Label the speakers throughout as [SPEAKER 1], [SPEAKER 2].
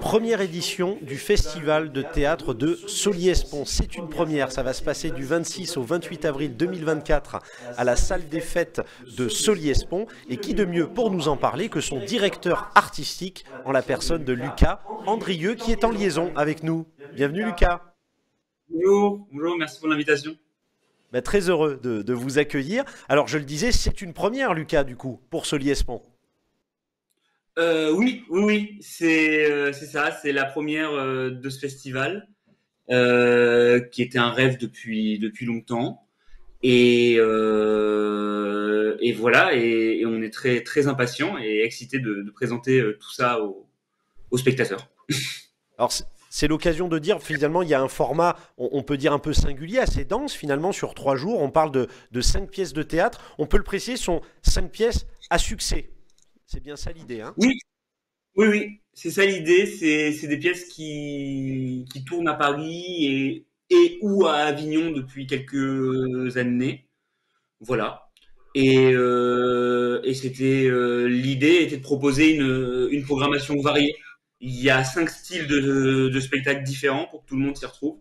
[SPEAKER 1] première édition du Festival de théâtre de Solliès-Pont. C'est une première, ça va se passer du 26 au 28 avril 2024 à la salle des fêtes de Solliès-Pont. Et qui de mieux pour nous en parler que son directeur artistique en la personne de Lucas Andrieux qui est en liaison avec nous. Bienvenue Lucas.
[SPEAKER 2] Bonjour, merci pour l'invitation.
[SPEAKER 1] Très heureux de vous accueillir. Alors je le disais, c'est une première Lucas du coup pour Solliès-Pont.
[SPEAKER 2] Oui, c'est ça, c'est la première de ce festival qui était un rêve depuis longtemps et voilà et on est très impatient et excité de présenter tout ça aux spectateurs.
[SPEAKER 1] Alors c'est l'occasion de dire finalement il y a un format, on peut dire un peu singulier, assez dense finalement sur 3 jours. On parle de 5 pièces de théâtre. On peut le préciser, ce sont 5 pièces à succès. C'est bien ça l'idée, hein?
[SPEAKER 2] Oui, c'est ça l'idée. C'est des pièces qui tournent à Paris et ou à Avignon depuis quelques années. Voilà. Et c'était l'idée était de proposer une programmation variée. Il y a 5 styles de spectacles différents pour que tout le monde s'y retrouve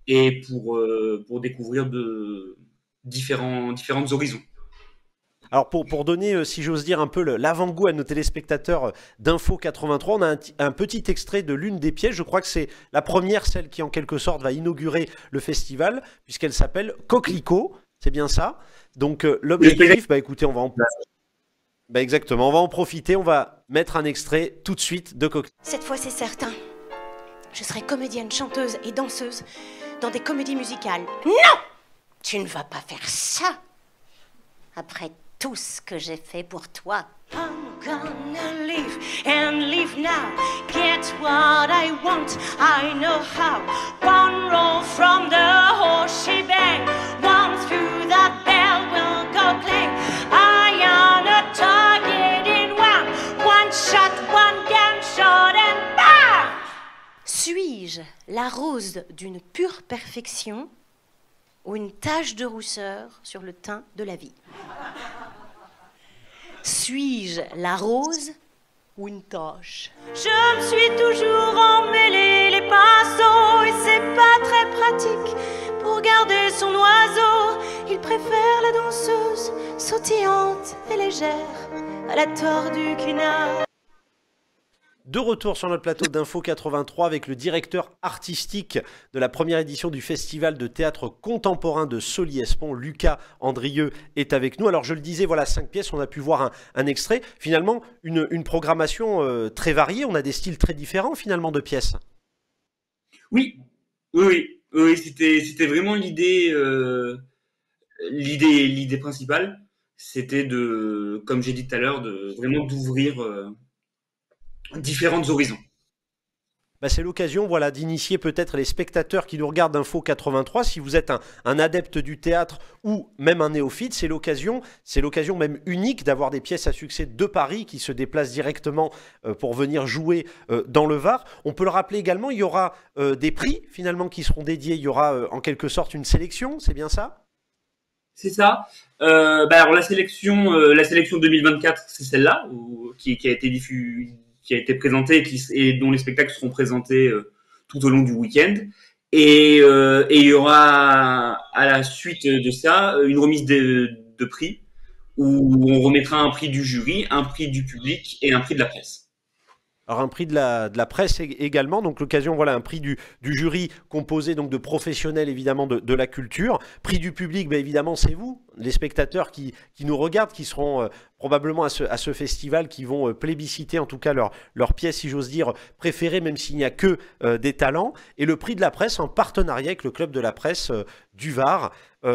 [SPEAKER 2] et pour découvrir de différentes horizons.
[SPEAKER 1] Alors pour donner, si j'ose dire, un peu l'avant-goût à nos téléspectateurs d'Info 83, on a un petit extrait de l'une des pièces. Je crois que c'est la première, celle qui en quelque sorte va inaugurer le festival, puisqu'elle s'appelle Coquelicot. C'est bien ça. Donc l'objectif, écoutez, exactement, on va en profiter, on va mettre un extrait tout de suite de Coquelicot.
[SPEAKER 3] Cette fois c'est certain, je serai comédienne, chanteuse et danseuse dans des comédies musicales. Non! Tu ne vas pas faire ça après tout ce que j'ai fait pour toi. I'm gonna leave and leave now. Get what I want, I know how. One roll from the horse shebang, one through that bell will go clang. I am a target in one shot, one gunshot and bang! Suis-je la rose d'une pure perfection ou une tache de rousseur sur le teint de la vie? Suis-je la rose ou une tache? Je me suis toujours emmêlé les pinceaux et c'est pas très pratique pour garder son oiseau. Il préfère la danseuse sautillante et légère à la tordue quina.
[SPEAKER 1] De retour sur notre plateau d'Info 83 avec le directeur artistique de la première édition du Festival de théâtre contemporain de Solliès-Pont, Lucas Andrieux, est avec nous. Alors je le disais, voilà 5 pièces, on a pu voir un extrait. Finalement, une programmation très variée, on a des styles très différents finalement de pièces.
[SPEAKER 2] Oui, c'était vraiment l'idée principale. C'était comme j'ai dit tout à l'heure, vraiment d'ouvrir différentes horizons.
[SPEAKER 1] C'est l'occasion d'initier peut-être les spectateurs qui nous regardent d'Info 83. Si vous êtes un adepte du théâtre ou même un néophyte, c'est l'occasion même unique d'avoir des pièces à succès de Paris qui se déplacent directement pour venir jouer dans le Var. On peut le rappeler également, il y aura des prix finalement qui seront dédiés. Il y aura en quelque sorte une sélection, c'est bien ça?
[SPEAKER 2] C'est ça. Alors la sélection 2024, c'est celle-là qui a été qui a été présentée et dont les spectacles seront présentés tout au long du week-end. Et il y aura à la suite de ça une remise de prix où on remettra un prix du jury, un prix du public et un prix de la presse.
[SPEAKER 1] Alors un prix de la presse également, donc l'occasion, un prix du jury composé donc de professionnels évidemment de la culture, prix du public, évidemment c'est vous, les spectateurs qui nous regardent, qui seront probablement à ce festival, qui vont plébisciter en tout cas leur pièce, si j'ose dire, préférée, même s'il n'y a que des talents, et le prix de la presse en partenariat avec le club de la presse du Var.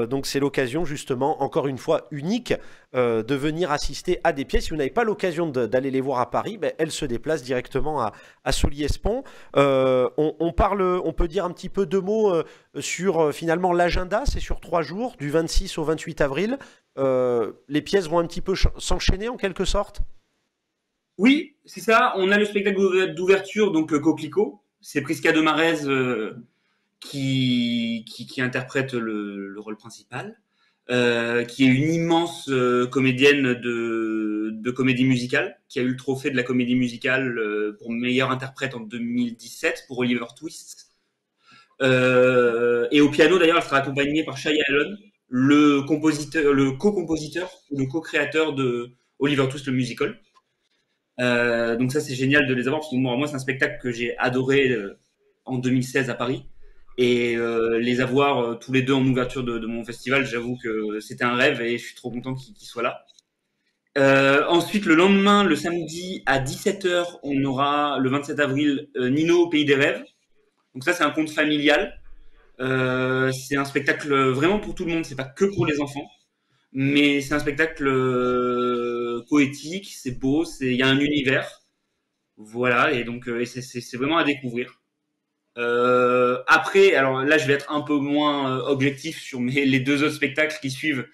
[SPEAKER 1] Donc c'est l'occasion justement, encore une fois unique, de venir assister à des pièces. Si vous n'avez pas l'occasion d'aller les voir à Paris, elles se déplacent directement à Solliès-Pont. On peut dire un petit peu 2 mots sur finalement l'agenda. C'est sur 3 jours, du 26 au 28 avril. Les pièces vont un petit peu s'enchaîner en quelque sorte.
[SPEAKER 2] Oui, c'est ça. On a le spectacle d'ouverture, donc Coquelicot. C'est Prisca de Marez qui interprète le rôle principal. qui est une immense comédienne de comédie musicale, qui a eu le trophée de la comédie musicale pour meilleure interprète en 2017 pour Oliver Twist. Et au piano, d'ailleurs, elle sera accompagnée par Shai Alon, le co-compositeur, le co-créateur de Oliver Twist le musical. Donc ça, c'est génial de les avoir, parce que moi c'est un spectacle que j'ai adoré en 2016 à Paris. Et les avoir tous les deux en ouverture de mon festival, j'avoue que c'était un rêve et je suis trop content qu'ils soient là. Ensuite, le lendemain, le samedi à 17h, on aura le 27 avril Nino au Pays des Rêves. Donc ça, c'est un conte familial. C'est un spectacle vraiment pour tout le monde, c'est pas que pour les enfants. Mais c'est un spectacle poétique, c'est beau, il y a un univers. Voilà, et donc c'est vraiment à découvrir. Après, alors là, je vais être un peu moins objectif sur les deux autres spectacles qui suivent,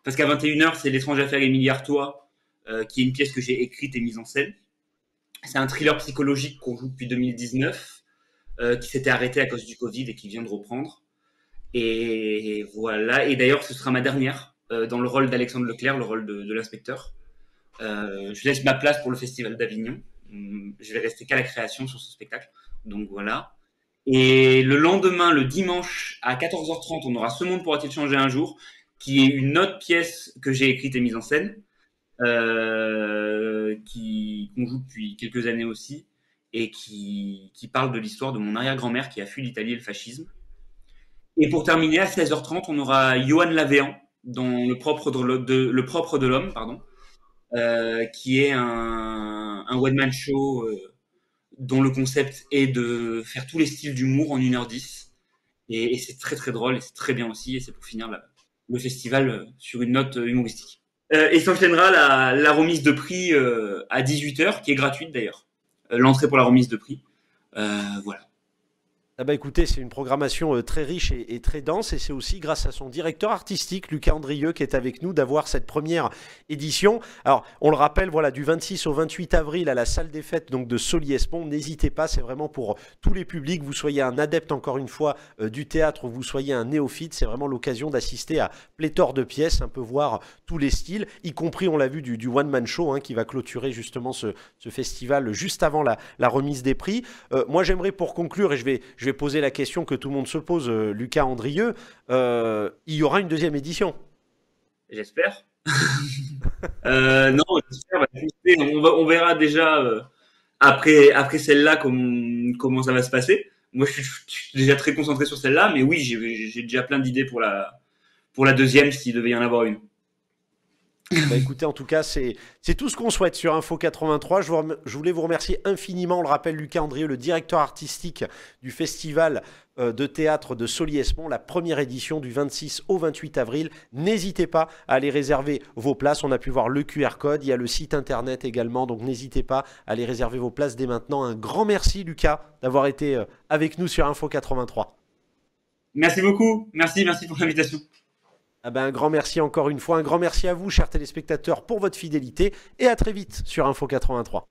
[SPEAKER 2] parce qu'à 21h, c'est L'étrange affaire Émilie Artois, qui est une pièce que j'ai écrite et mise en scène. C'est un thriller psychologique qu'on joue depuis 2019, qui s'était arrêté à cause du Covid et qui vient de reprendre. Et voilà. Et d'ailleurs, ce sera ma dernière dans le rôle d'Alexandre Leclerc, le rôle de l'inspecteur. Je laisse ma place pour le Festival d'Avignon. Je vais rester qu'à la création sur ce spectacle. Donc voilà. Et le lendemain, le dimanche, à 14h30, on aura Ce monde pourra-t-il changer un jour, qui est une autre pièce que j'ai écrite et mise en scène, qu'on joue depuis quelques années aussi, et qui parle de l'histoire de mon arrière-grand-mère qui a fui l'Italie et le fascisme. Et pour terminer, à 16h30, on aura Johan Lavéan, dans Le propre de l'homme, pardon, qui est un one-man show dont le concept est de faire tous les styles d'humour en 1h10. Et c'est très très drôle et c'est très bien aussi. Et c'est pour finir le festival sur une note humoristique. Et s'enchaînera la remise de prix à 18h, qui est gratuite d'ailleurs. L'entrée pour la remise de prix. Voilà.
[SPEAKER 1] Ah bah écoutez, c'est une programmation très riche et très dense, et c'est aussi grâce à son directeur artistique, Lucas Andrieux, qui est avec nous, d'avoir cette première édition. Alors, on le rappelle, voilà, du 26 au 28 avril à la salle des fêtes donc de Saully-Espont. N'hésitez pas, c'est vraiment pour tous les publics. Vous soyez un adepte, encore une fois, du théâtre, ou vous soyez un néophyte, c'est vraiment l'occasion d'assister à pléthore de pièces, un peu voir tous les styles, y compris, on l'a vu, du one-man show, qui va clôturer justement ce festival juste avant la remise des prix. Moi, j'aimerais, pour conclure, et je vais poser la question que tout le monde se pose, Lucas Andrieux, il y aura une deuxième édition?
[SPEAKER 2] J'espère. Non, j'espère. On verra déjà après celle-là comment ça va se passer. Moi, je suis déjà très concentré sur celle-là, mais oui, j'ai déjà plein d'idées pour la deuxième s'il devait y en avoir une.
[SPEAKER 1] Bah écoutez, en tout cas, c'est tout ce qu'on souhaite sur Info 83. Je voulais vous remercier infiniment. On le rappelle, Lucas Andrieux, le directeur artistique du festival de théâtre de Saully-Espont, la première édition du 26 au 28 avril. N'hésitez pas à aller réserver vos places. On a pu voir le QR code, il y a le site internet également, donc n'hésitez pas à aller réserver vos places dès maintenant. Un grand merci, Lucas, d'avoir été avec nous sur Info 83.
[SPEAKER 2] Merci beaucoup. Merci pour l'invitation.
[SPEAKER 1] Ah ben, un grand merci encore une fois, un grand merci à vous, chers téléspectateurs, pour votre fidélité, et à très vite sur Info 83.